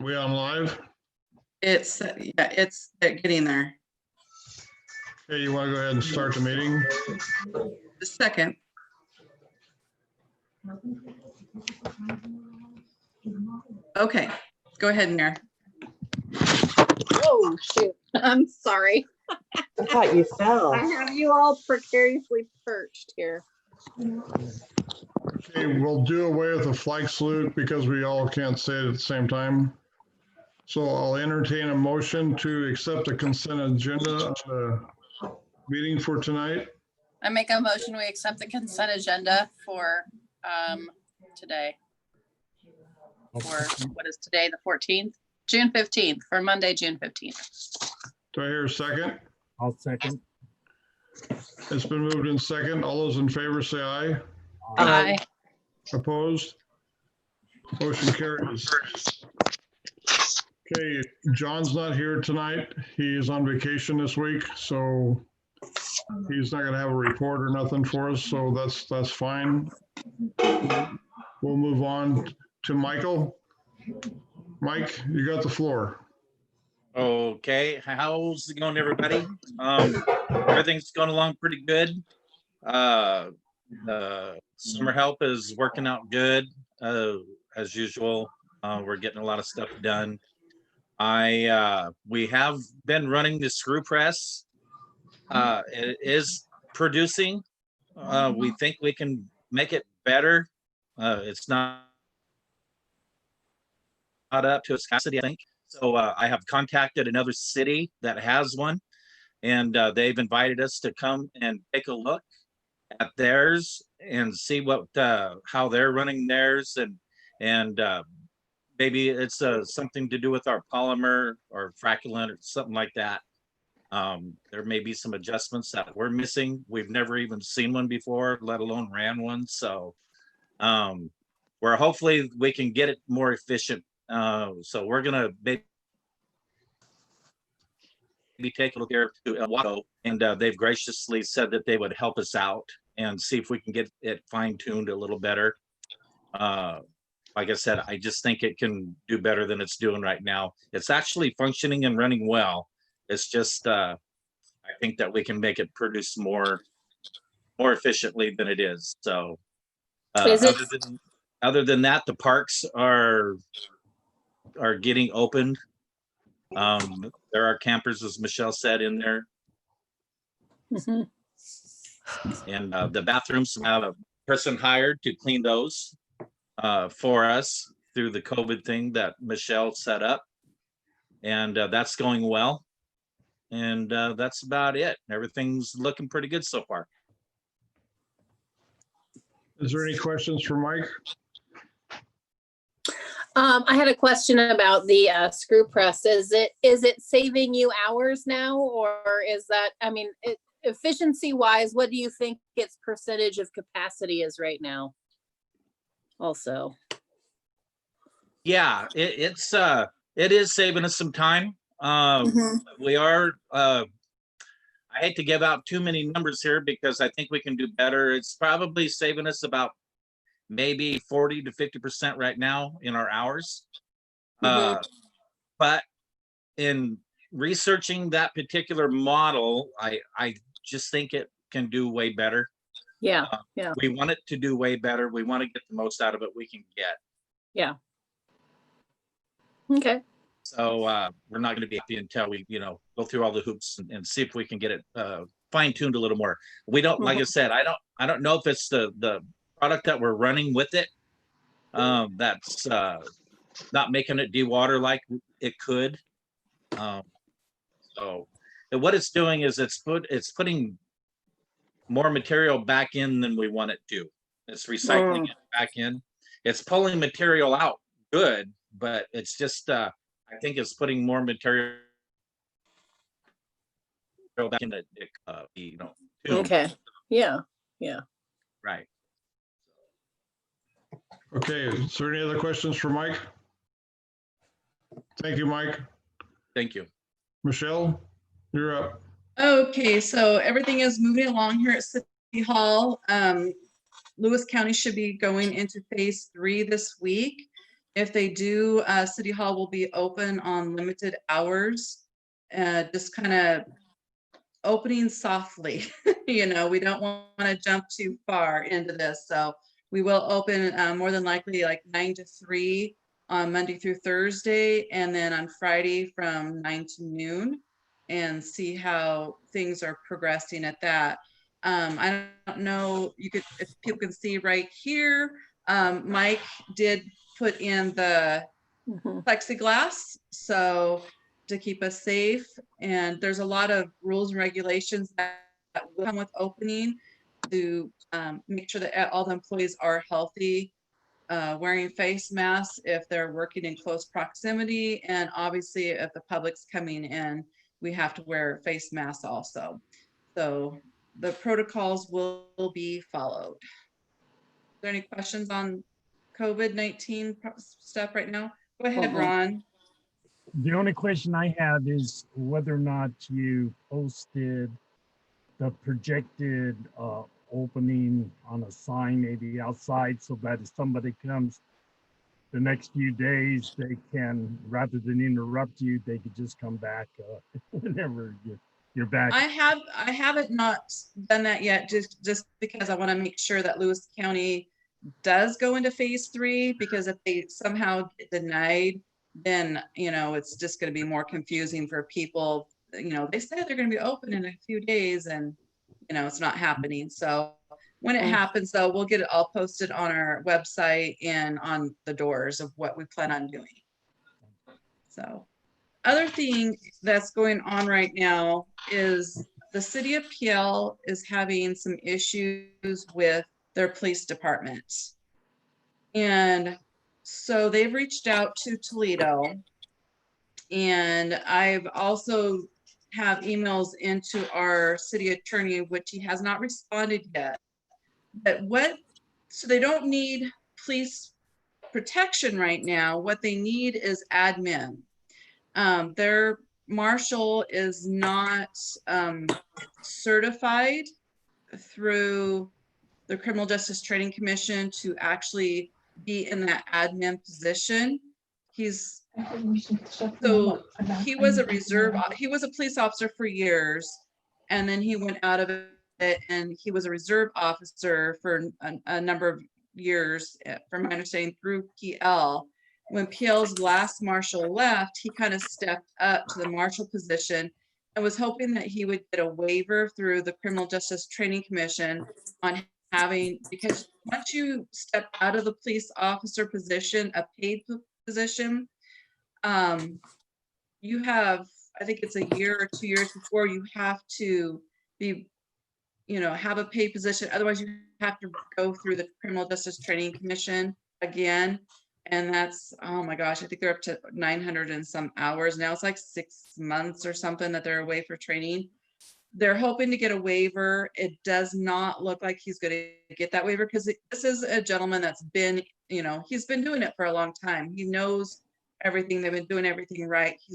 We on live? It's, yeah, it's getting there. Okay, you want to go ahead and start the meeting? The second. Okay, go ahead, Mayor. Oh, shoot. I'm sorry. I thought you fell. I have you all precariously perched here. Okay, we'll do away with the flag salute because we all can't say it at the same time. So I'll entertain a motion to accept the consent agenda of the meeting for tonight. I make a motion, we accept the consent agenda for today. For what is today, the 14th? June 15th, for Monday, June 15th. Do I hear a second? I'll second. It's been moved in second. All those in favor say aye. Aye. Opposed? Motion carries. Okay, John's not here tonight. He is on vacation this week, so he's not gonna have a report or nothing for us, so that's fine. We'll move on to Michael. Mike, you got the floor. Okay, how's it going, everybody? Everything's going along pretty good. Summer help is working out good, as usual. We're getting a lot of stuff done. We have been running the screw press. It is producing. We think we can make it better. It's not up to its capacity, I think. So I have contacted another city that has one, and they've invited us to come and take a look at theirs and see what how they're running theirs, and maybe it's something to do with our polymer or fracculent or something like that. There may be some adjustments that we're missing. We've never even seen one before, let alone ran one. So where hopefully we can get it more efficient. So we're gonna maybe take a look here to El Waco, and they've graciously said that they would help us out and see if we can get it fine-tuned a little better. Like I said, I just think it can do better than it's doing right now. It's actually functioning and running well. It's just I think that we can make it produce more efficiently than it is. So other than that, the parks are getting opened. There are campers, as Michelle said, in there. Mm-hmm. And the bathrooms, we have a person hired to clean those for us through the COVID thing that Michelle set up. And that's going well. And that's about it. Everything's looking pretty good so far. Is there any questions for Mike? I had a question about the screw press. Is it saving you hours now, or is that, I mean, efficiency wise, what do you think its percentage of capacity is right now? Also. Yeah, it is saving us some time. We are, I hate to give out too many numbers here because I think we can do better. It's probably saving us about maybe 40 to 50% right now in our hours. But in researching that particular model, I just think it can do way better. Yeah, We want it to do way better. We want to get the most out of it we can get. yeah. Okay. So we're not going to be happy until we, go through all the hoops and see if we can get it fine-tuned a little more. We don't, like I said, I don't know if it's the product that we're running with it that's not making it dewater like it could. So what it's doing is it's putting more material back in than we want it to. It's recycling it back in. It's pulling material out good, but it's just I think it's putting more material back in the Okay. Yeah. Right. Okay, is there any other questions for Mike? Thank you, Mike. Thank you. Michelle, you're up. Okay, so everything is moving along here at City Hall. Lewis County should be going into phase 3 this week. If they do, City Hall will be open on limited hours. Just kind of opening softly. You know, we don't want to jump too far into this. So we will open more than likely like 9 to 3 on Monday through Thursday, and then on Friday from 9 to noon, and see how things are progressing at that. I don't know, if people can see right here, Mike did put in the Mhm. plexiglass, so to keep us safe. And there's a lot of rules and regulations that will come with opening to make sure that all the employees are healthy, wearing face masks if they're working in close proximity, and obviously if the public's coming in, we have to wear face masks also. So the protocols will be followed. Are there any questions on COVID-19 stuff right now? Go ahead, Mhm. Ron. The only question I have is whether or not you posted the projected opening on a sign maybe outside so that if somebody comes the next few days, they can, rather than interrupt you, they could just come back whenever you're back. I haven't not done that yet, just because I want to make sure that Lewis County does go into phase 3, because if they somehow get denied, then, you know, it's just going to be more confusing for people. You know, they said they're going to be open in a few days, and, you know, it's not happening. So when it Mm. happens, though, we'll get it all posted on our website and on the doors of what we plan on doing. So other thing that's going on right now is the city of PL is having some issues with their police department. And so they've reached out to Toledo, and I've also have emails into our city attorney, which he has not responded yet. But so they don't need police protection right now. What they need is admin. Their marshal is not certified through the Criminal Justice Training Commission to actually be in that admin position. So he was a police officer for years, and then he went out of it, and he was a reserve officer for a number of years, from my understanding, through PL. When PL's last marshal left, he kind of stepped up to the marshal position and was hoping that he would get a waiver through the Criminal Justice Training Commission on having, because once you step out of the police officer position, a paid position, you have, I think it's a year or 2 years before you have to be, you know, have a paid position. Otherwise, you have to go through the Criminal Justice Training Commission again. And that's, oh my gosh, I think they're up to 900 and some hours now. It's like 6 months or something that they're away for training. They're hoping to get a waiver. It does not look like he's going to get that waiver, because this is a gentleman that's been, you know, he's been doing it for a long time. He knows everything. They've been doing everything right. He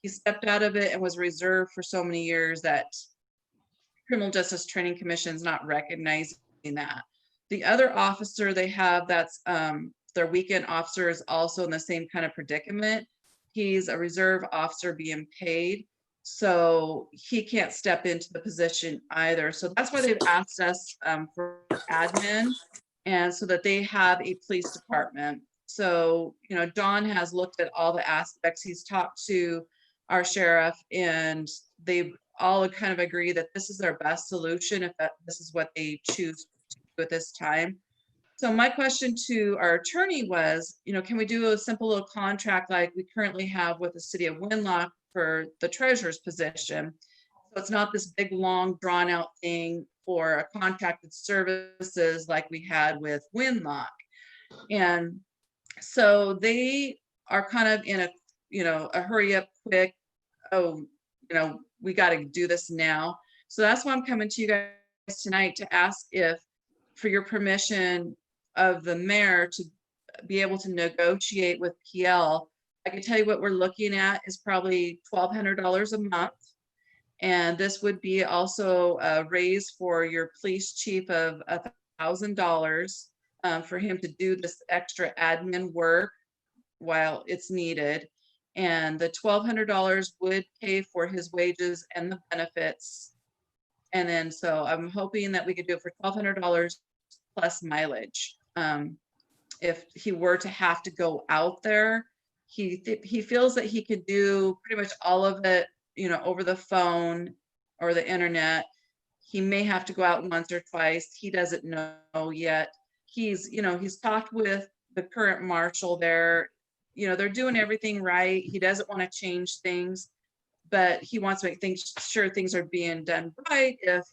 stepped out of it and was reserved for so many years that Criminal Justice Training Commission is not recognizing that. The other officer they have, that's their weekend officer, is also in the same kind of predicament. He's a reserve officer being paid, so he can't step into the position either. So that's why they've asked us for admin, and so that they have a police department. So, you know, Don has looked at all the aspects. He's talked to our sheriff, and they all kind of agree that this is their best solution if this is what they choose to do at this time. So my question to our attorney was, you know, can we do a simple little contract like we currently have with the city of Winlock for the treasurer's position? So it's not this big, long, drawn out thing for a contracted services like we had with Winlock. And so they are kind of in a, you know, a hurry up quick, oh, you know, we got to do this now. So that's why I'm coming to you guys tonight to ask if, for your permission of the mayor to be able to negotiate with PL. I can tell you what we're looking at is probably $1,200 a month. And this would be also a raise for your police chief of $1,000 for him to do this extra admin work. while it's needed. And the $1,200 would pay for his wages and the benefits. And then, so I'm hoping that we could do it for $1,200 plus mileage. If he were to have to go out there, he feels that he could do pretty much all of it, over the phone or the internet. He may have to go out once or twice. He doesn't know yet. He's talked with the current marshal there. They're doing everything right. He doesn't want to change things, but he wants to make sure things are being done right if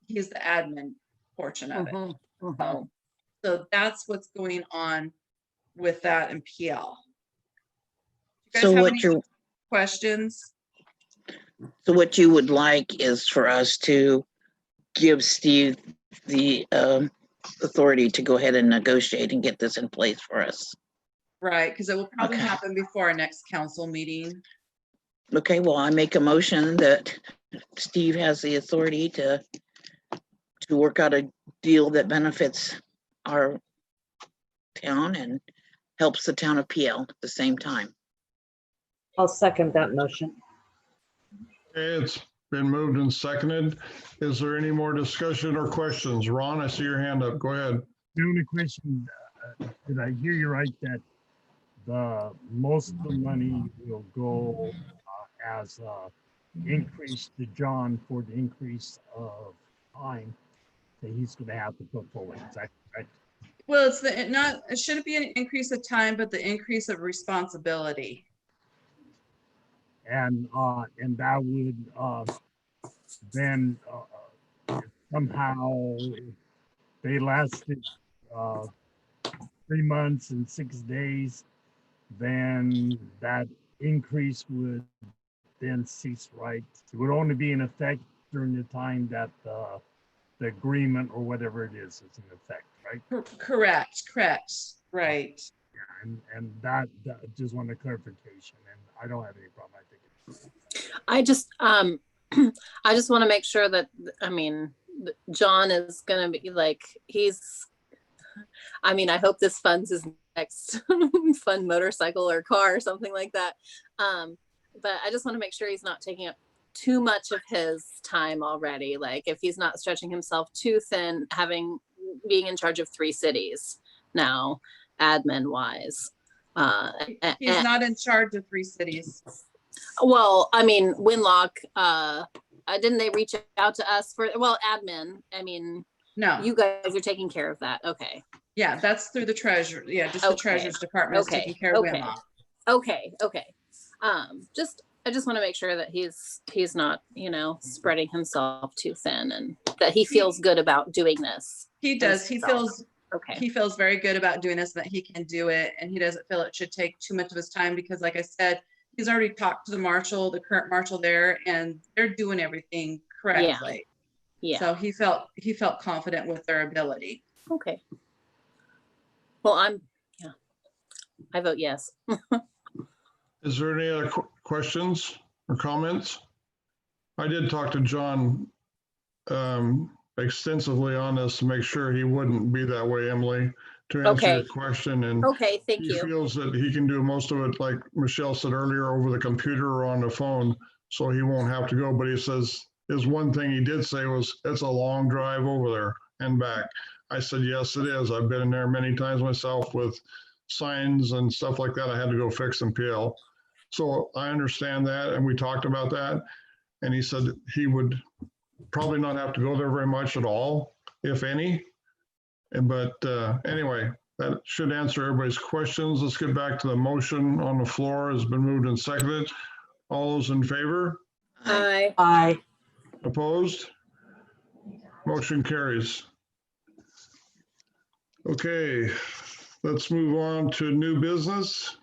he's the admin portion of it. So that's what's going on with that in PL. You guys So have what any you're, questions? so what you would like is for us to give Steve the authority to go ahead and negotiate and get this in place for us. Right, because it will probably Okay. happen before our next council meeting. Okay, well, I make a motion that Steve has the authority to work out a deal that benefits our town and helps the town of PL at the same time. I'll second that motion. Okay, it's been moved and seconded. Is there any more discussion or questions? Ron, I see your hand up. Go ahead. The only question, did I hear you right, that most of the money will go as increase to John for the increase of time that he's gonna have to put forward? Is that correct? Well, it shouldn't be an increase of time, but the increase of responsibility. And that would then somehow they lasted 3 months and 6 days, then that increase would then cease, right? It would only be in effect during the time that the agreement or whatever it is in effect, right? Correct, right. And that just wanted clarification, and I don't have any problem. I think I just, I just want to make sure that, I mean, John is going to be like, I hope this funds his next fun motorcycle or car or something like that. But I just want to make sure he's not taking up too much of his time already. Like if he's not stretching himself too thin, being in charge of 3 cities now, admin wise. He's not in charge of 3 cities. Well, I mean, Winlock, didn't they reach out to us for, admin? I mean, No, you guys are taking care of that. Okay. yeah, that's through the treasurer. Yeah, just the Okay. treasurer's department is Okay. taking care of Okay. Winlock. Okay. I just want to make sure that he's not, spreading himself too thin and that he feels good about doing this. He does. He feels Okay. he feels very good about doing this, that he can do it, and he doesn't feel it should take too much of his time because, like I said, he's already talked to the current marshal there, and they're doing everything correctly. Yeah. So he felt confident with their ability. Okay. Well, I vote yes. Is there any other questions or comments? I did talk to John extensively on this to make sure he wouldn't be that way, Emily, to answer your Okay. question. And Okay. Thank he you. feels that he can do most of it, like Michelle said earlier, over the computer or on the phone, so he won't have to go. But he says, his one thing he did say was, it's a long drive over there and back. I said, yes, it is. I've been in there many times myself with signs and stuff like that. I had to go fix in PL. So I understand that, and we talked about that. And he said he would probably not have to go there very much at all, if any. But anyway, that should answer everybody's questions. Let's get back to the motion on the floor. Has been moved and seconded. All those in favor? Aye. Aye. Opposed? Motion carries. Okay, let's move on to new business.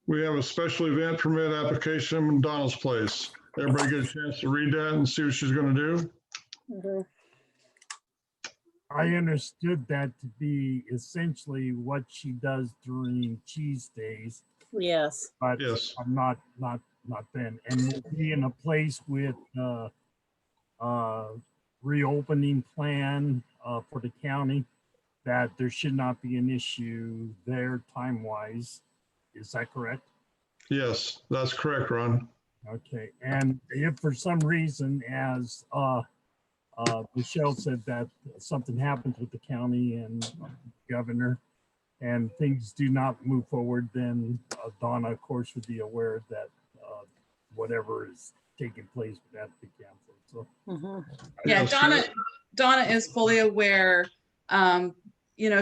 We have a special event permit application in Donald's Place. Everybody get a chance to read that and see what she's going to do? Mhm. I understood that to be essentially what she does during cheese days, Yes. but Yes. I'm not then. And we'll be in a place with reopening plan for the county, that there should not be an issue there time-wise. Is that correct? Yes, that's correct, Ron. Okay, and if for some reason, as Michelle said, that something happens with the county and governor and things do not move forward, then Donna, of course, would be aware that whatever is taking place would have to be canceled. So Mhm. Yeah, Yes, Donna is fully aware. You know,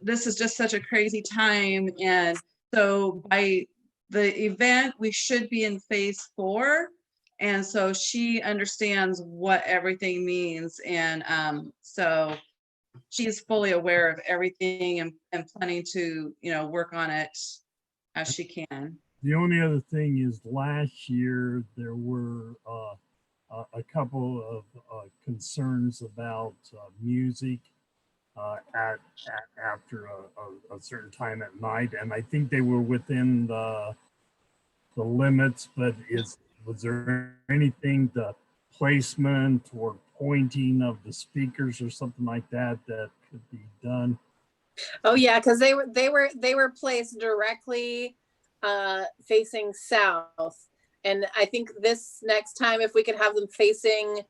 this is just such a crazy time. And so by the event, we should be in phase 4. And so she understands what everything means. And so she's fully aware of everything and planning to, you know, work on it as she can. the only other thing is last year there were a couple of concerns about music after a certain time at night, and I think they were within the limits. But was there anything, the placement or pointing of the speakers or something like that that could be done? Oh yeah, because they were placed directly facing south, and I think this next time, if we could have them facing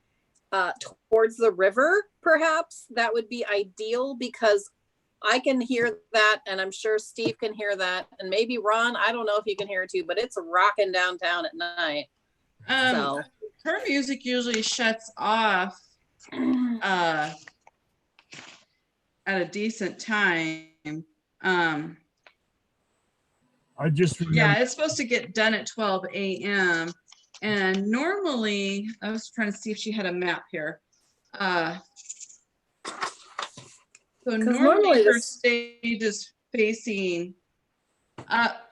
towards the river, perhaps that would be ideal, because I can hear that, and I'm sure Steve can hear that, and maybe Ron, I don't know if you can hear it too, but it's rocking downtown at night. So Her music usually shuts off at a decent time. I just remember. Yeah, it's supposed to get done at 12 a.m. And normally, I was trying to see if she had a map here. So normally her stage is facing up.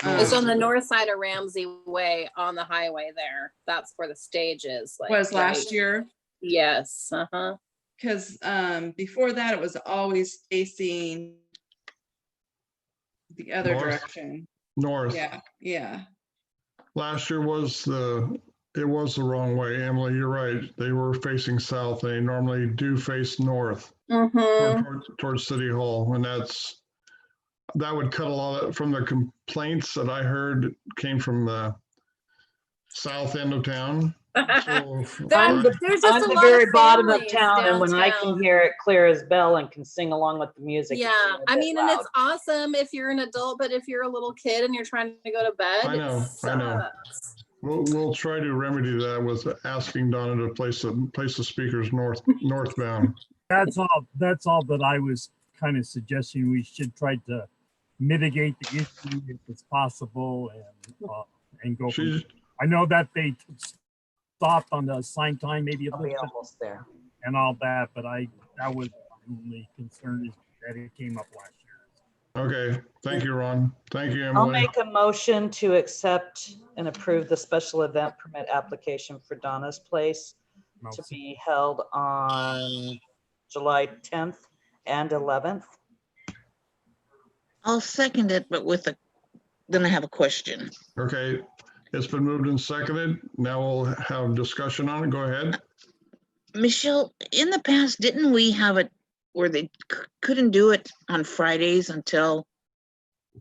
it's on the north side of Ramsey Way on the highway there. That's where the stage is. Like, Was last right? year. Yes. Because before that, it was always facing the other direction. North. Yeah. Last year it was the wrong way, Emily. You're right. They were facing south. They normally do face north towards City Hall, and that would cut a lot of, from the complaints that I heard came from the south end of town. So, I'm There's just the a lot very of bottom of families town, and when I downtown. can hear it clear as bell and can sing along with the music. it's a Yeah, little I bit mean, and loud. it's awesome if you're an adult, but if you're a little kid and you're trying to go to bed, I know. sucks. We'll try to remedy that with asking Donna to place the speakers northbound. That's all that I was kind of suggesting. We should try to mitigate the issue if it's possible, and go from, I know that they stopped on the assigned time, maybe a I'll little be bit almost there. and all that, but that was my only concern, is that it came up last year. Okay, thank you, Ron. Thank you, I'll Emily. make a motion to accept and approve the special event permit application for Donna's Place to be held on July 10th and 11th. I'll second it, but then I have a question. Okay, it's been moved and seconded. Now we'll have discussion on it. Go ahead. Michelle, in the past, didn't we have it where they couldn't do it on Fridays until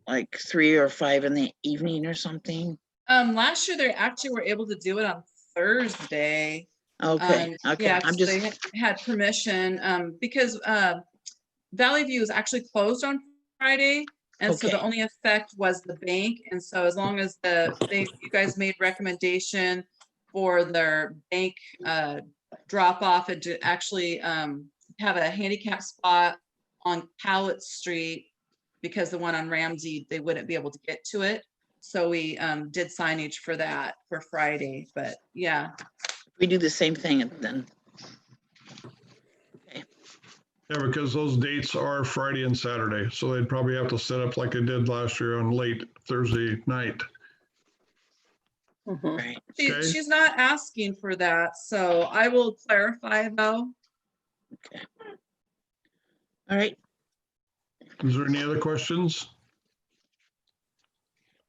like 3 or 5 in the evening or something? Last year they actually were able to do it on Thursday. Okay, okay. Yeah, I'm they just, had permission because Valley View was actually closed on Friday. And so the Okay. only effect was the bank. And so as long as you guys made recommendation for their bank drop off and to actually have a handicap spot on Powlett Street, because the one on Ramsey, they wouldn't be able to get to it. So we did signage for that for Friday, but yeah. we do the same thing then. Yeah, because those dates are Friday and Saturday, so they'd probably have to set up like they did last year on late Thursday night. Right. Okay. She's not asking for that, so I will clarify though. Okay. All right. Is there any other questions?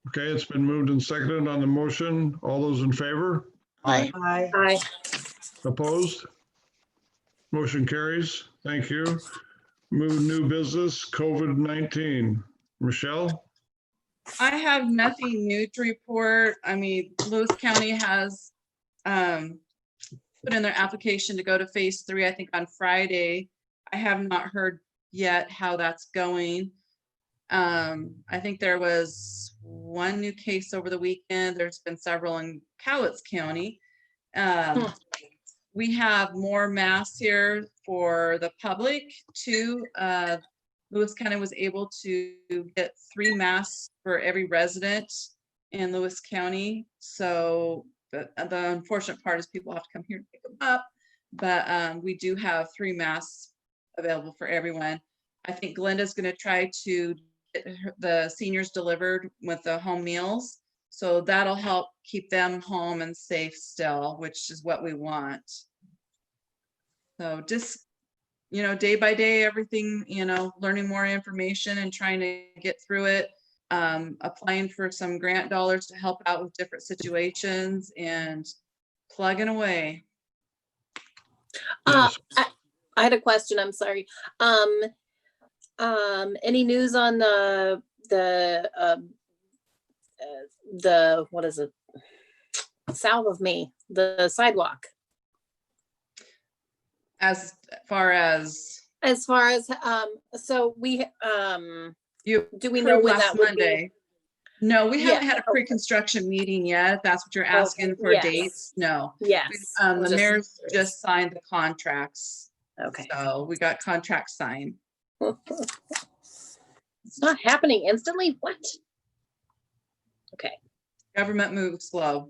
Okay, it's been moved and seconded on the motion. All those in favor? Aye. Hi. Opposed? Motion carries. Thank you. Move new business, COVID-19. Michelle? I have nothing new to report. I mean, Lewis County has put in their application to go to phase 3, I think on Friday. I have not heard yet how that's going. I think there was one new case over the weekend. There's been several in Cowlitz County. We have more masks here for the public too. Lewis County was able to get 3 masks for every resident in Lewis County. So the unfortunate part is people have to come here to pick them up, but we do have 3 masks available for everyone. I think Glenda's going to try to get the seniors delivered with the home meals. So that'll help keep them home and safe still, which is what we want. So just, you know, day by day, everything, you know, learning more information and trying to get through it. Applying for some grant dollars to help out with different situations and plugging away. Yes. I had a question, I'm sorry. Any news on the what is it? South of me, the sidewalk? As far as so we you do we know when last that would be? Monday. No, we Yeah, haven't had a okay. pre-construction meeting yet. If that's what you're asking for yes. dates. No. Yes. The mayor's just signed the contracts. Okay. So we got contracts signed. It's not happening instantly. What? Okay. Government moves slow.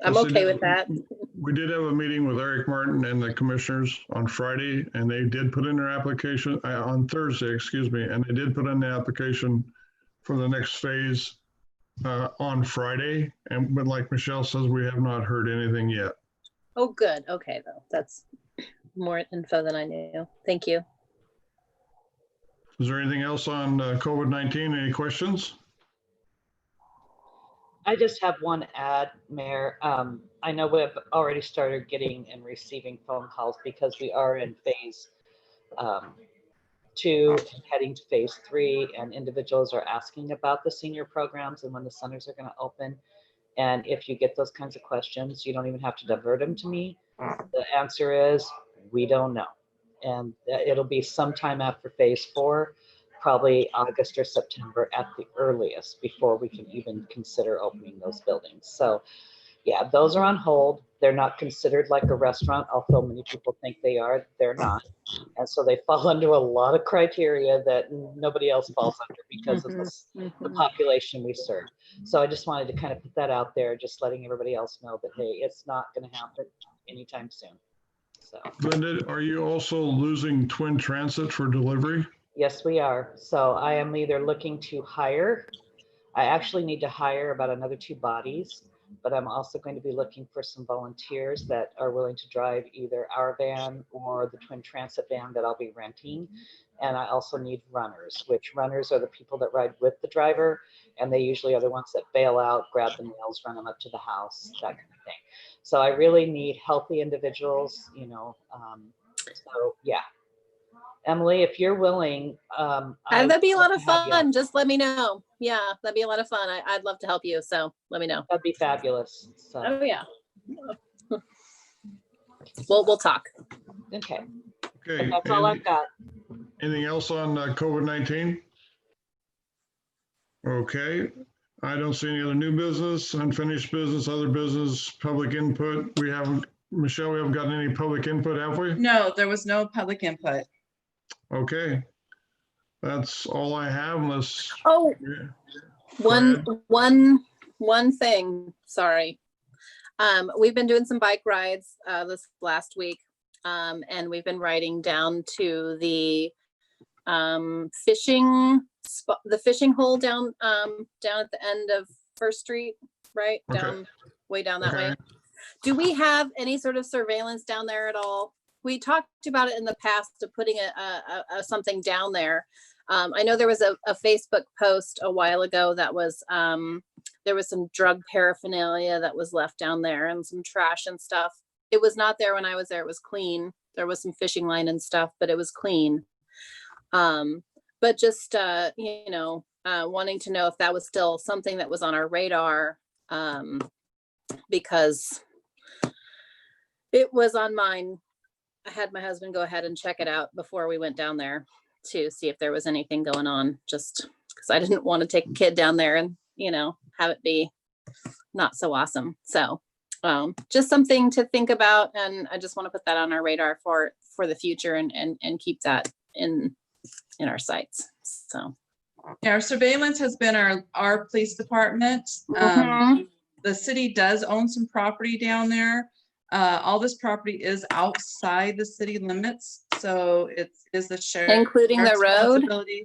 I'm okay with that. We did have a meeting with Eric Martin and the commissioners on Friday, and they did put in their application on Thursday, excuse me, and they did put in the application for the next phase on Friday. And but like Michelle says, we have not heard anything yet. Oh, good. Okay, though. That's more info than I knew. Thank you. Is there anything else on COVID-19? Any questions? I just have one ad, Mayor. I know we've already started getting and receiving phone calls because we are in phase 2, heading to phase 3, and individuals are asking about the senior programs and when the centers are going to open. And if you get those kinds of questions, you don't even have to divert them to me. The answer is, we don't know. And it'll be sometime after phase 4, probably August or September at the earliest, before we can even consider opening those buildings. So yeah, those are on hold. They're not considered like a restaurant, although many people think they are. They're not. And so they fall under a lot of criteria that nobody else falls under because of the population we serve. So I just wanted to kind of put that out there, just letting everybody else know that, hey, it's not going to happen anytime soon. So, Glenda, are you also losing Twin Transit for delivery? yes, we are. So I am either looking to hire, I actually need to hire about another 2 bodies, but I'm also going to be looking for some volunteers that are willing to drive either our van or the Twin Transit van that I'll be renting. And I also need runners, which runners are the people that ride with the driver, and they usually are the ones that bail out, grab the mails, run them up to the house, that kind of thing. So I really need healthy individuals, you know. So yeah. Emily, if you're willing, that'd be a lot of fun. Just let me know. Yeah, that'd be a lot of fun. I'd love to help you. So let me know. That'd be fabulous. So. Oh yeah. We'll talk. Okay. Okay. That's all I've got. Anything else on COVID-19? Okay. I don't see any other new business, unfinished business, other business, public input. We haven't, Michelle, we haven't gotten any public input, have we? No, there was no public input. Okay. That's all I have unless. Oh, ahead. one thing, sorry. We've been doing some bike rides this last week, and we've been riding down to the fishing spot, the fishing hole down at the end of First Street, right? Okay. Down way down that Okay. way. Do we have any sort of surveillance down there at all? We talked about it in the past of putting a something down there. I know there was a Facebook post a while ago that was there was some drug paraphernalia that was left down there and some trash and stuff. It was not there when I was there. It was clean. There was some fishing line and stuff, but it was clean. But But just, you know, wanting to know if that was still something that was on our radar, because it was on mine. I had my husband go ahead and check it out before we went down there to see if there was anything going on, just because I didn't want to take a kid down there and, you know, have it be not so awesome. So just something to think about. And I just want to put that on our radar for the future and keep that in our sights. So. Yeah, our surveillance has been our police department. Mhm. The city does own some property down there. All this property is outside the city limits, so it is the sheriff's Including the road? responsibility.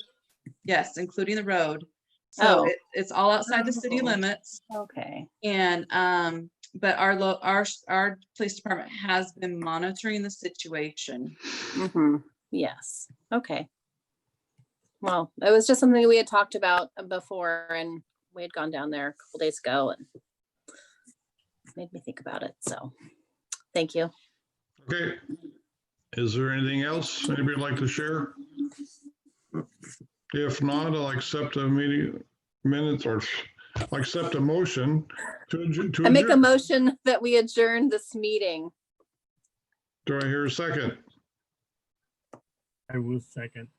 Yes, including the road. So Oh. it's all outside the city Oh. limits. Okay. And but our police department has been monitoring the situation. Yes. Okay. Well, it was just something we had talked about before, and we had gone down there a couple days ago and made me think about it. So thank you. Okay. Is there anything else anybody would like to share? If not, I'll accept a meeting minutes or I'll accept a motion to I make a adjourn. motion that we adjourn this meeting. Do I hear a second? I will second.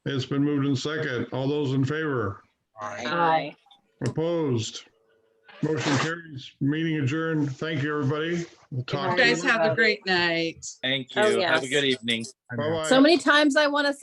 It's been moved in second. All those in favor? Aye. Opposed? Motion carries. Meeting adjourned. Thank you, everybody. We'll You talk to you. guys have a great night. Thank Oh, you. Have a yes. good evening. Bye-bye. So many times I want to say